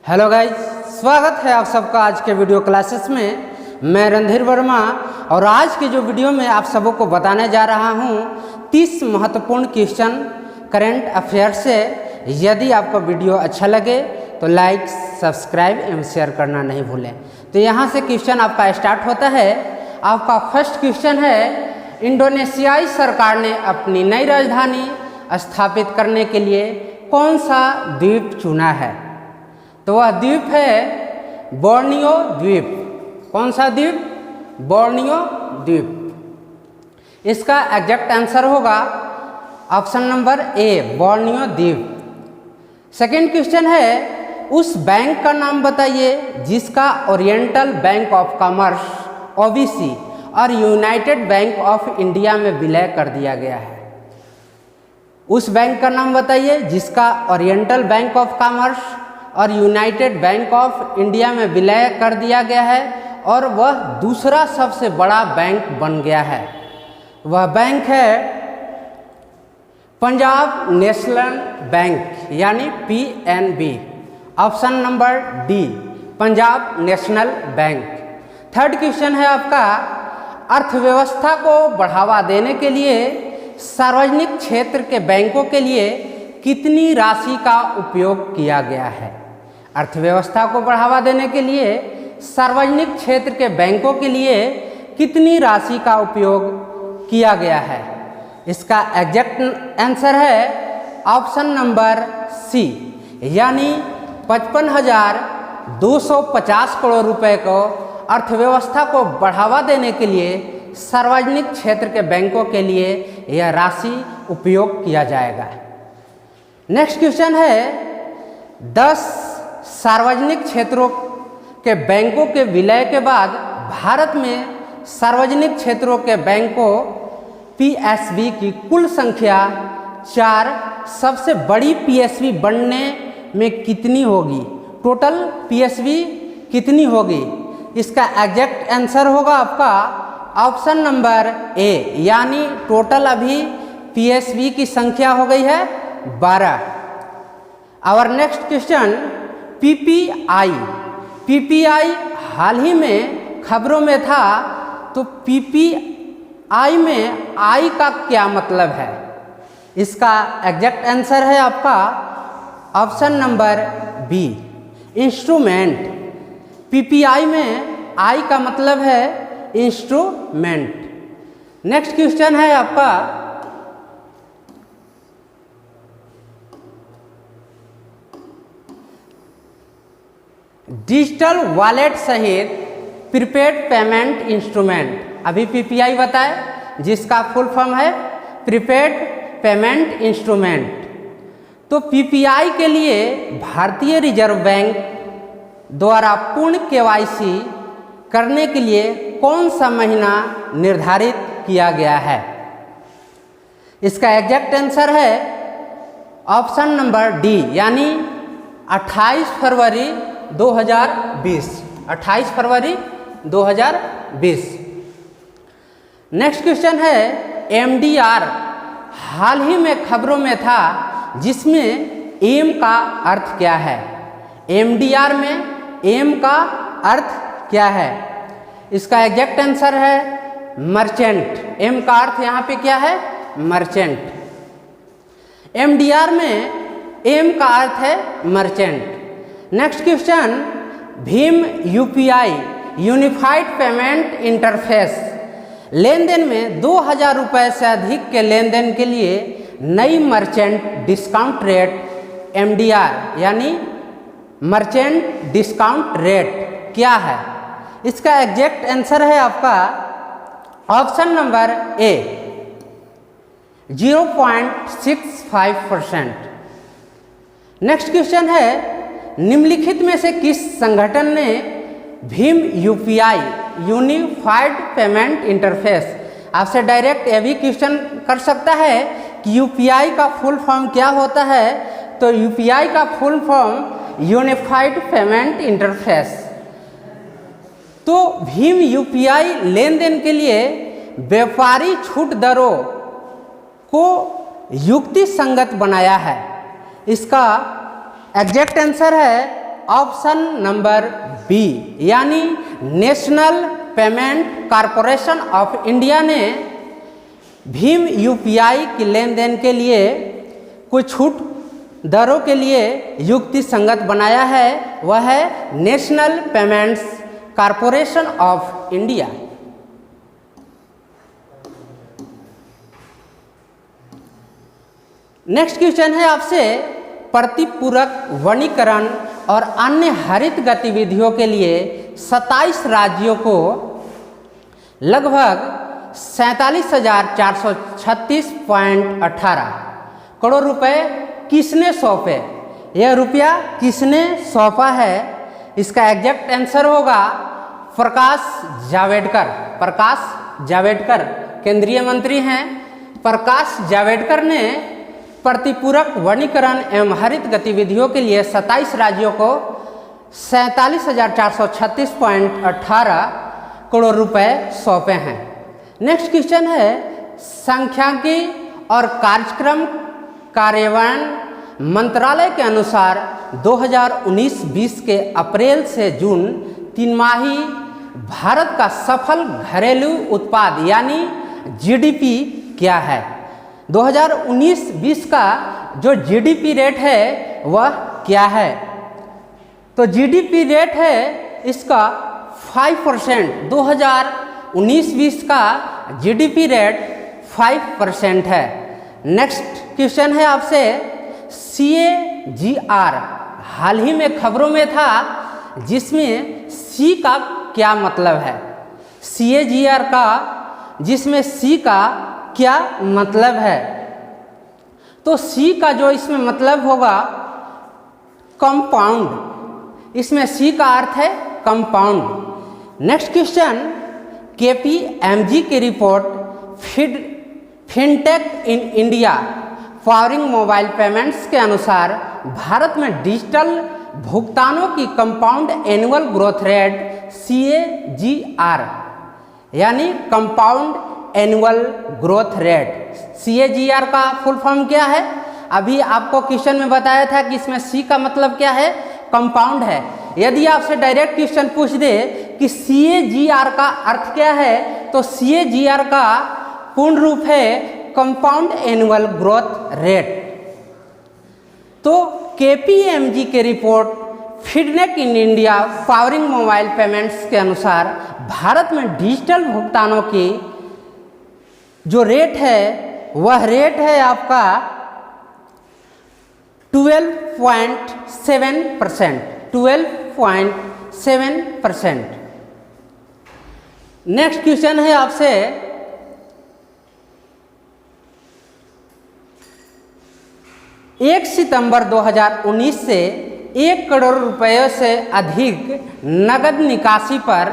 Hello guys, स्वागत है आप सबका आज के वीडियो क्लासेस में। मैं रणधीर वर्मा और आज के जो वीडियो में आप सबों को बताने जा रहा हूँ 30 महत्वपूर्ण क्वेश्चन करंट अफेयर से। यदि आपका वीडियो अच्छा लगे तो लाइक, सब्सक्राइब एवं शेयर करना नहीं भूलें। तो यहाँ से क्वेश्चन आपका स्टार्ट होता है। आपका फर्स्ट क्वेश्चन है, इंडोनेशियाई सरकार ने अपनी नई राजधानी स्थापित करने के लिए कौन सा द्वीप चुना है? तो वह द्वीप है बोर्नियो द्वीप। कौन सा द्वीप? बोर्नियो द्वीप। इसका एग्जैक्ट आंसर होगा ऑप्शन नंबर ए, बोर्नियो द्वीप। सेकंड क्वेश्चन है, उस बैंक का नाम बताइए जिसका oriental bank of commerce OBC और यूनाइटेड बैंक ऑफ इंडिया में विलय कर दिया गया है। उस बैंक का नाम बताइए जिसका ओरिएंटल बैंक ऑफ कॉमर्स और यूनाइटेड बैंक ऑफ इंडिया में विलय कर दिया गया है और वह दूसरा सबसे बड़ा बैंक बन गया है। वह बैंक है पंजाब नेशनल बैंक यानी PNB. Option number D, Punjab national bank. Third question है आपका, अर्थव्यवस्था को बढ़ावा देने के लिए सार्वजनिक क्षेत्र के बैंकों के लिए कितनी राशि का उपयोग किया गया है? अर्थव्यवस्था को बढ़ावा देने के लिए सार्वजनिक क्षेत्र के बैंकों के लिए कितनी राशि का उपयोग किया गया है? इसका एग्जैक्ट आंसर है ऑप्शन नंबर सी, यानी 55,250 करोड़ रुपए को अर्थव्यवस्था को बढ़ावा देने के लिए सार्वजनिक क्षेत्र के बैंकों के लिए यह राशि उपयोग किया जाएगा। नेक्स्ट क्वेश्चन है, 10 सार्वजनिक क्षेत्रों के बैंकों के विलय के बाद भारत में सार्वजनिक क्षेत्रों के बैंकों पीएसबी की कुल संख्या 4 सबसे बड़ी पीएसबी बनने में कितनी होगी? टोटल पीएसबी कितनी होगी? इसका एग्जैक्ट आंसर होगा आपका ऑप्शन नंबर ए, यानी टोटल अभी पीएसबी की संख्या हो गई है 12। और नेक्स्ट क्वेश्चन, पीपीआई हाल ही में खबरों में था, तो पीपीआई में आई का क्या मतलब है? इसका एग्जैक्ट आंसर है आपका option number B, instrument. PPI में आई का मतलब है इंस्ट्रूमेंट। नेक्स्ट क्वेश्चन है आपका, डिजिटल वॉलेट सहित प्रीपेड पेमेंट इंस्ट्रूमेंट। अभी पीपीआई बताए जिसका फुल फॉर्म है प्रीपेड पेमेंट इंस्ट्रूमेंट। तो पीपीआई के लिए भारतीय रिजर्व बैंक द्वारा पूर्ण केवाईसी करने के लिए कौन सा महीना निर्धारित किया गया है? इसका एग्जैक्ट आंसर है ऑप्शन नंबर डी, यानी 28 फरवरी 2020। 28 फरवरी 2020। नेक्स्ट क्वेश्चन है, एमडीआर हाल ही में खबरों में था, जिसमें एम का अर्थ क्या है? एमडीआर में एम का अर्थ क्या है? इसका एग्जैक्ट आंसर है मर्चेंट। एम का अर्थ यहाँ पे क्या है? मर्चेंट। एमडीआर में एम का अर्थ है मर्चेंट। नेक्स्ट क्वेश्चन, भीम यूपीआई यूनिफाइड पेमेंट इंटरफेस लेन देन में 2000 रुपये से अधिक के लेन देन के लिए नई मर्चेंट डिस्काउंट रेट एमडीआर यानी मर्चेंट डिस्काउंट रेट क्या है? इसका एग्जैक्ट आंसर है आपका option number A, 0.65%। Next question है, निम्नलिखित में से किस संगठन ने Bhim UPI unified payment interface, आपसे डायरेक्ट ये भी क्वेश्चन कर सकता है कि यूपीआई का फुल फॉर्म क्या होता है? तो यूपीआई का full form unified payment interface. तो भीम यूपीआई लेन देन के लिए व्यापारी छूट दरों को युक्ति संगत बनाया है। इसका एग्जैक्ट आंसर है ऑप्शन नंबर बी, यानी national payment corporation of India ने भीम यूपीआई की लेन देन के लिए कुछ छूट दरों के लिए युक्ति संगत बनाया है, वह है national payments corporation of India. Next question है आपसे, प्रतिपूरक वनीकरण और अन्य हरित गतिविधियों के लिए 27 राज्यों को लगभग 47,436.18 करोड़ रुपए किसने सौंपे? यह रुपया किसने सौंपा है? इसका एग्जैक्ट आंसर होगा प्रकाश जावड़ेकर। प्रकाश जावड़ेकर केंद्रीय मंत्री हैं। प्रकाश जावड़ेकर ने प्रतिपूरक वनीकरण एवं हरित गतिविधियों के लिए 27 राज्यों को 47,436.18 करोड़ रुपए सौंपे हैं। नेक्स्ट क्वेश्चन है, सांख्यिकी और कार्यक्रम कार्यान्वयन मंत्रालय के अनुसार 2019-20 के अप्रैल से जून तिमाही भारत का सफल घरेलू उत्पाद यानी जीडीपी क्या है? 2019-20 का जो जीडीपी रेट है वह क्या है? तो जीडीपी रेट है इसका 5%। 2019-20 का जीडीपी रेट 5% है। नेक्स्ट क्वेश्चन है आपसे, CAGR हाल ही में खबरों में था, जिसमें C का क्या मतलब है? CAGR का जिसमें C का क्या मतलब है? तो C का जो इसमें मतलब होगा कंपाउंड, इसमें C का अर्थ है कंपाउंड। नेक्स्ट क्वेश्चन, KPMG की report fintech in India powering mobile payments के अनुसार भारत में डिजिटल भुगतानों की compound annual growth rate CAGR यानी compound annual growth rate, CAGR का फुल फॉर्म क्या है? अभी आपको क्वेश्चन में बताया था कि इसमें C का मतलब क्या है? कंपाउंड है। यदि आपसे डायरेक्ट क्वेश्चन पूछ दे कि CAGR का अर्थ क्या है, तो CAGR का पूर्ण रूप है कंपाउंड एनुअल ग्रोथ रेट। तो KPMG के report fintech in India powering mobile payments के अनुसार भारत में डिजिटल भुगतानों की जो रेट है वह रेट है आपका 12.7%। 12.7%। नेक्स्ट क्वेश्चन है आपसे, 1 सितंबर 2019 से 1 करोड़ रुपयों से अधिक नगद निकासी पर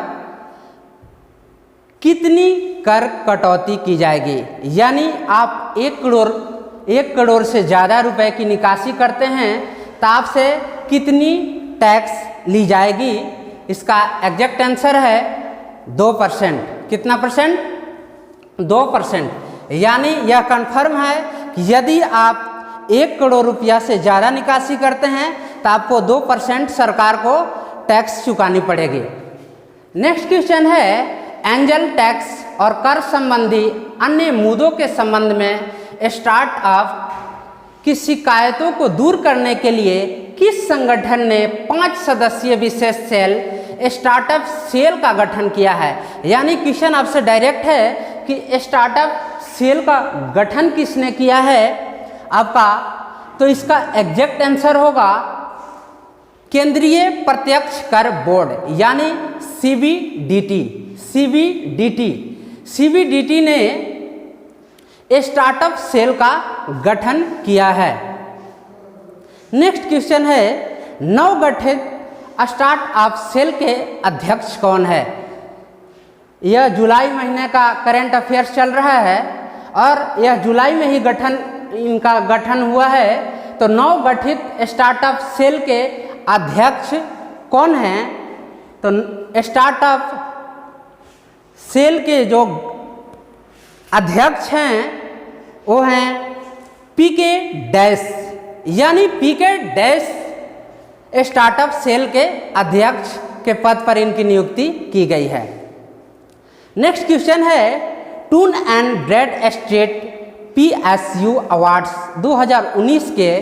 कितनी कर कटौती की जाएगी? यानी आप 1 करोड़ से ज़्यादा रुपए की निकासी करते हैं तो आपसे कितनी टैक्स ली जाएगी? इसका एग्जैक्ट आंसर है 2%। कितना परसेंट? 2%। यानी यह कन्फर्म है कि यदि आप 1 करोड़ रुपया से ज़्यादा निकासी करते हैं तो आपको 2% सरकार को टैक्स चुकानी पड़ेगी। नेक्स्ट क्वेश्चन है, एंजल टैक्स और कर संबंधी अन्य मुद्दों के संबंध में स्टार्टअप की शिकायतों को दूर करने के लिए किस संगठन ने 5 सदस्यीय विशेष सेल स्टार्टअप सेल का गठन किया है? यानी क्वेश्चन आपसे डायरेक्ट है कि स्टार्टअप सेल का गठन किसने किया है आपका? तो इसका एग्जैक्ट आंसर होगा केंद्रीय प्रत्यक्ष कर बोर्ड यानी CBDT ने स्टार्टअप सेल का गठन किया है। नेक्स्ट क्वेश्चन है, नवगठित स्टार्टअप सेल के अध्यक्ष कौन है? यह जुलाई महीने का करंट अफेयर्स चल रहा है और यह जुलाई में ही इनका गठन हुआ है। तो नवगठित स्टार्टअप सेल के अध्यक्ष कौन हैं? तो स्टार्टअप सेल के जो अध्यक्ष हैं वो हैं PK डैश, यानी PK डैश स्टार्टअप सेल के अध्यक्ष के पद पर इनकी नियुक्ति की गई है। नेक्स्ट क्वेश्चन है Dun and Bradstreet PSU awards 2019 के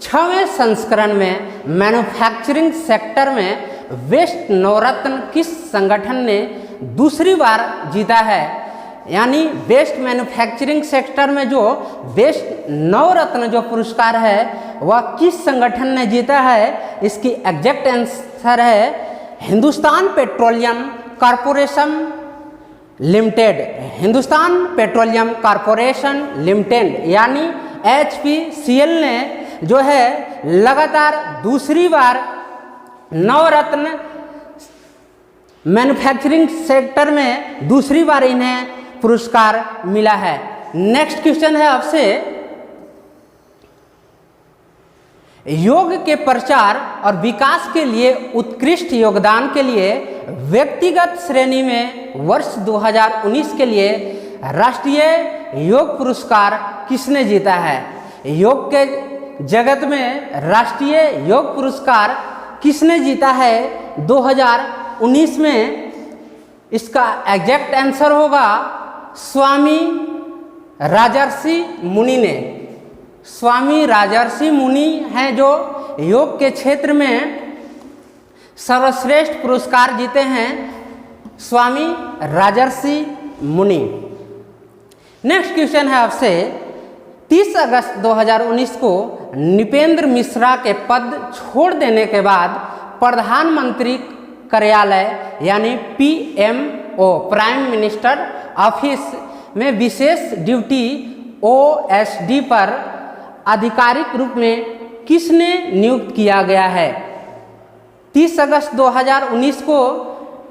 6वें संस्करण में मैन्युफैक्चरिंग सेक्टर में बेस्ट नवरत्न किस संगठन ने दूसरी बार जीता है? यानी बेस्ट मैन्युफैक्चरिंग सेक्टर में जो बेस्ट नवरत्न जो पुरस्कार है वह किस संगठन ने जीता है? इसकी एग्जैक्ट आंसर है Hindustan petroleum corporation limited. Hindustan petroleum corporation limited यानी HPCL ने जो है लगातार दूसरी बार नवरत्न मैन्युफैक्चरिंग सेक्टर में दूसरी बार इन्हें पुरस्कार मिला है। नेक्स्ट क्वेश्चन है आपसे योग के प्रचार और विकास के लिए उत्कृष्ट योगदान के लिए व्यक्तिगत श्रेणी में वर्ष 2019 के लिए राष्ट्रीय योग पुरस्कार किसने जीता है? योग के जगत में राष्ट्रीय योग पुरस्कार किसने जीता है 2019 में? इसका एग्जैक्ट आंसर होगा स्वामी राजर्षि मुनि ने। स्वामी राजर्षि मुनि हैं जो योग के क्षेत्र में सर्वश्रेष्ठ पुरस्कार जीते हैं, स्वामी राजर्षि मुनि। नेक्स्ट क्वेश्चन है आपसे 30 अगस्त 2019 को नृपेंद्र मिश्रा के पद छोड़ देने के बाद प्रधानमंत्री कार्यालय यानी PMO प्राइम मिनिस्टर ऑफिस में विशेष ड्यूटी OSD पर आधिकारिक रूप में किसने नियुक्त किया गया है? 30 अगस्त 2019 को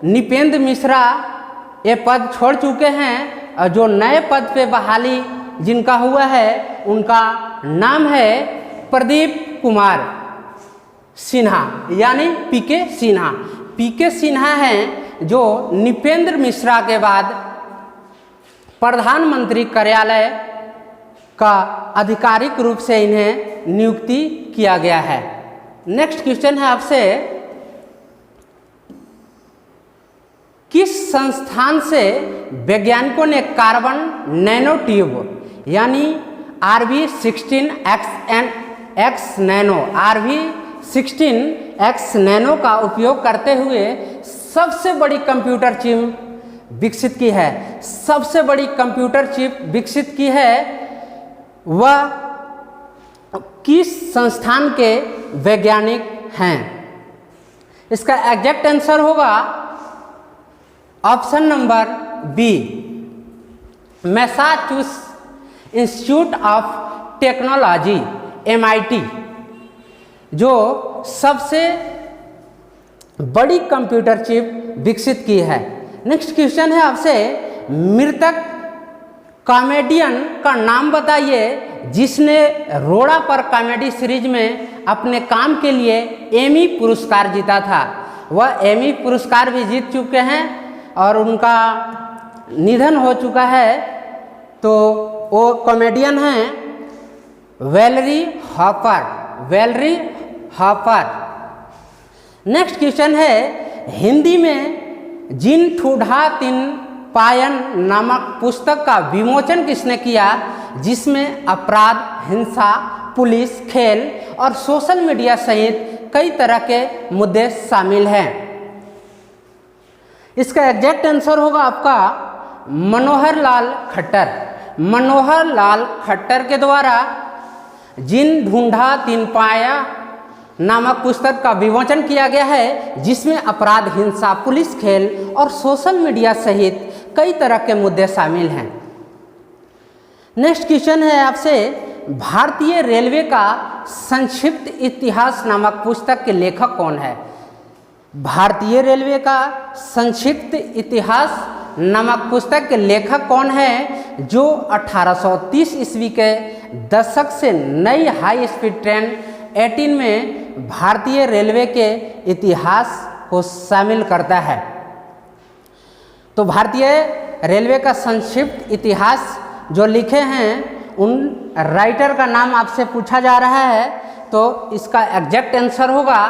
नृपेंद्र मिश्रा ये पद छोड़ चुके हैं और जो नए पद पे बहाली जिनका हुआ है उनका नाम है प्रदीप कुमार सिन्हा यानी PK सिन्हा। PK सिन्हा हैं जो नृपेंद्र मिश्रा के बाद प्रधानमंत्री कार्यालय का आधिकारिक रूप से इन्हें नियुक्ति किया गया है। नेक्स्ट क्वेश्चन है आपसे किस संस्थान से वैज्ञानिकों ने कार्बन नैनो ट्यूब यानी RV16X नैनो का उपयोग करते हुए सबसे बड़ी कंप्यूटर चिप विकसित की है? सबसे बड़ी कंप्यूटर चिप विकसित की है वह किस संस्थान के वैज्ञानिक हैं? इसका एग्जैक्ट आंसर होगा option number B Massachusetts Institute of Technology MIT जो सबसे बड़ी कंप्यूटर चिप विकसित की है। नेक्स्ट क्वेश्चन है आपसे मृतक कॉमेडियन का नाम बताइए जिसने रोड़ा पर कॉमेडी सीरीज में अपने काम के लिए एमी पुरस्कार जीता था। वह एमी पुरस्कार भी जीत चुके हैं और उनका निधन हो चुका है, तो वो कॉमेडियन हैं वैलेरी हॉपर। नेक्स्ट क्वेश्चन है हिंदी में जिन ठूढ़ा तिन पायन नामक पुस्तक का विमोचन किसने किया जिसमें अपराध, हिंसा, पुलिस, खेल और सोशल मीडिया सहित कई तरह के मुद्दे शामिल हैं? इसका एग्जैक्ट आंसर होगा आपका मनोहर लाल खट्टर। मनोहर लाल खट्टर के द्वारा जिन ढूंढा तीन पाया नामक पुस्तक का विमोचन किया गया है जिसमें अपराध, हिंसा, पुलिस, खेल और सोशल मीडिया सहित कई तरह के मुद्दे शामिल हैं। नेक्स्ट क्वेश्चन है आपसे भारतीय रेलवे का संक्षिप्त इतिहास नामक पुस्तक के लेखक कौन है? भारतीय रेलवे का संक्षिप्त इतिहास नामक पुस्तक के लेखक कौन है जो 1830 ईस्वी के दशक से नई हाई स्पीड ट्रेन 18 में भारतीय रेलवे के इतिहास को शामिल करता है? तो भारतीय रेलवे का संक्षिप्त इतिहास जो लिखे हैं उन राइटर का नाम आपसे पूछा जा रहा है तो इसका एग्जैक्ट आंसर होगा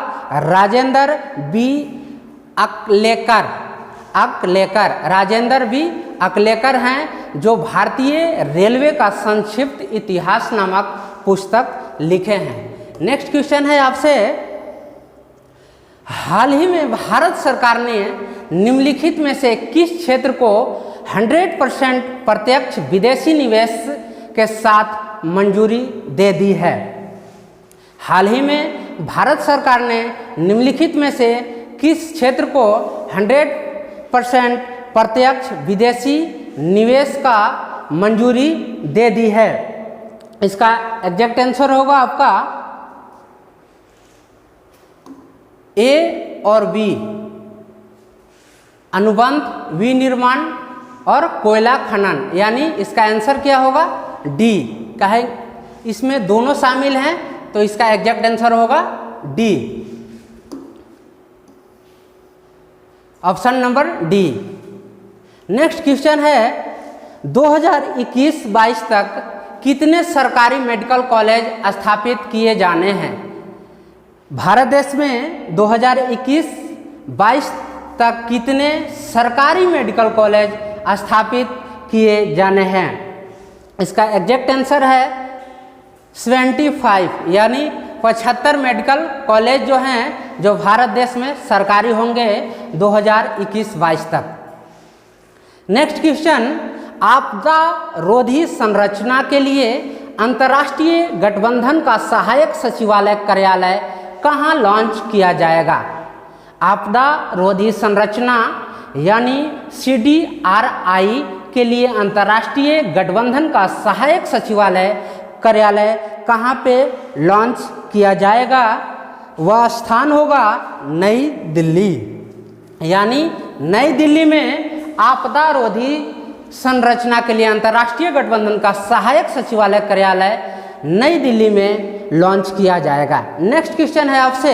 राजेंद्र बी अकलेकर। राजेंद्र बी अकलेकर हैं जो भारतीय रेलवे का संक्षिप्त इतिहास नामक पुस्तक लिखे हैं। नेक्स्ट क्वेश्चन है आपसे, हाल ही में भारत सरकार ने निम्नलिखित में से किस क्षेत्र को 100% प्रत्यक्ष विदेशी निवेश के साथ मंजूरी दे दी है? हाल ही में भारत सरकार ने निम्नलिखित में से किस क्षेत्र को 100% प्रत्यक्ष विदेशी निवेश का मंजूरी दे दी है? इसका एग्जैक्ट आंसर होगा आपका ए और बी, अनुबंध विनिर्माण और कोयला खनन, यानी इसका आंसर क्या होगा डी। कहे इसमें दोनों शामिल हैं तो इसका एग्जैक्ट आंसर होगा D, option number D. Next question है 2021-22 तक कितने सरकारी मेडिकल कॉलेज स्थापित किए जाने हैं? भारत देश में 2021-22 तक कितने सरकारी मेडिकल कॉलेज स्थापित किए जाने हैं? इसका एग्जैक्ट आंसर है 75, यानी 75 मेडिकल कॉलेज जो हैं जो भारत देश में सरकारी होंगे 2021-22 तक। नेक्स्ट क्वेश्चन, आपदा रोधी संरचना के लिए अंतर्राष्ट्रीय गठबंधन का सहायक सचिवालय कार्यालय कहाँ लॉन्च किया जाएगा? आपदा रोधी संरचना यानी CDRI के लिए अंतर्राष्ट्रीय गठबंधन का सहायक सचिवालय कार्यालय कहाँ पे लॉन्च किया जाएगा? वह स्थान होगा नई दिल्ली, यानी नई दिल्ली में आपदा रोधी संरचना के लिए अंतर्राष्ट्रीय गठबंधन का सहायक सचिवालय कार्यालय नई दिल्ली में लॉन्च किया जाएगा। नेक्स्ट क्वेश्चन है आपसे,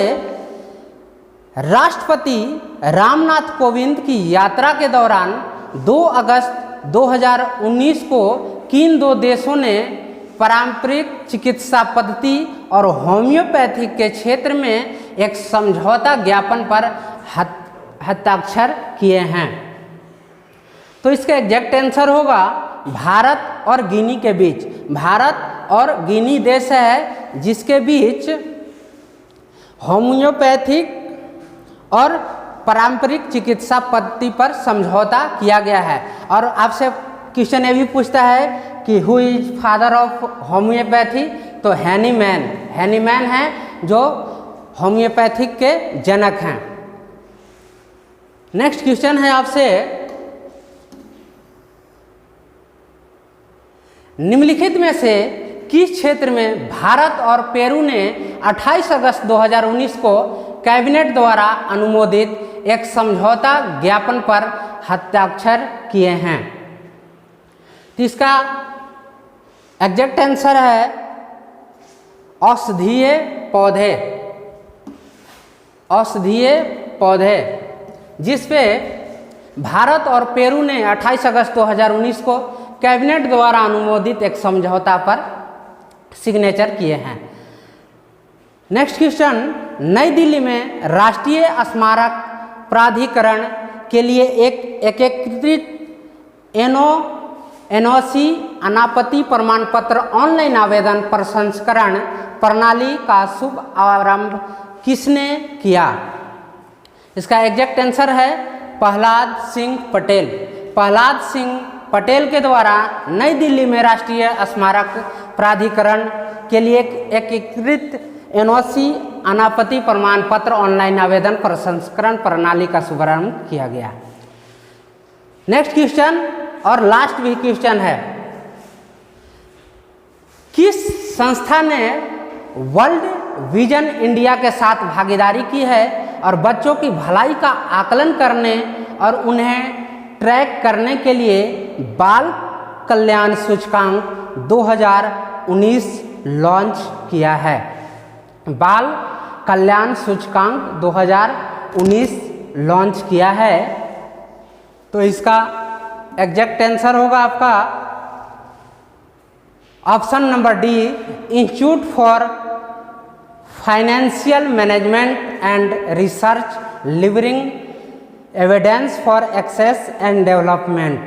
राष्ट्रपति रामनाथ कोविंद की यात्रा के दौरान 2 अगस्त 2019 को किन दो देशों ने पारंपरिक चिकित्सा पद्धति और होम्योपैथी के क्षेत्र में एक समझौता ज्ञापन पर हस्ताक्षर किए हैं? तो इसका एग्जैक्ट आंसर होगा भारत और गिनी के बीच। भारत और गिनी देश है जिसके बीच होम्योपैथिक और पारंपरिक चिकित्सा पद्धति पर समझौता किया गया है। और आपसे क्वेश्चन ये भी पूछता है कि who is father of homeopathy? तो हैनीमैन हैं जो होम्योपैथिक के जनक हैं। नेक्स्ट क्वेश्चन है आपसे, निम्नलिखित में से किस क्षेत्र में भारत और पेरू ने 28 अगस्त 2019 को कैबिनेट द्वारा अनुमोदित एक समझौता ज्ञापन पर हस्ताक्षर किए हैं? तो इसका एग्जैक्ट आंसर है औषधीय पौधे, जिस पे भारत और पेरू ने 28 अगस्त 2019 को कैबिनेट द्वारा अनुमोदित एक समझौता पर सिग्नेचर किए हैं। नेक्स्ट क्वेश्चन, नई दिल्ली में राष्ट्रीय स्मारक प्राधिकरण के लिए एक एकीकृत एनओसी अनापत्ति प्रमाण पत्र ऑनलाइन आवेदन प्रसंस्करण प्रणाली का शुभ आरंभ किसने किया? इसका एग्जैक्ट आंसर है प्रहलाद सिंह पटेल के द्वारा नई दिल्ली में राष्ट्रीय स्मारक प्राधिकरण के लिए एक एकीकृत एनओसी अनापत्ति प्रमाण पत्र ऑनलाइन आवेदन प्रसंस्करण प्रणाली का शुभारंभ किया गया। नेक्स्ट क्वेश्चन और लास्ट भी क्वेश्चन है, किस संस्था ने वर्ल्ड विजन इंडिया के साथ भागीदारी की है और बच्चों की भलाई का आकलन करने और उन्हें ट्रैक करने के लिए बाल कल्याण सूचकांक 2019 लॉन्च किया है? बाल कल्याण सूचकांक 2019 लॉन्च किया है। तो इसका एग्जैक्ट आंसर होगा आपका option number D, institute for financial management and research leveraging evidence for access and development.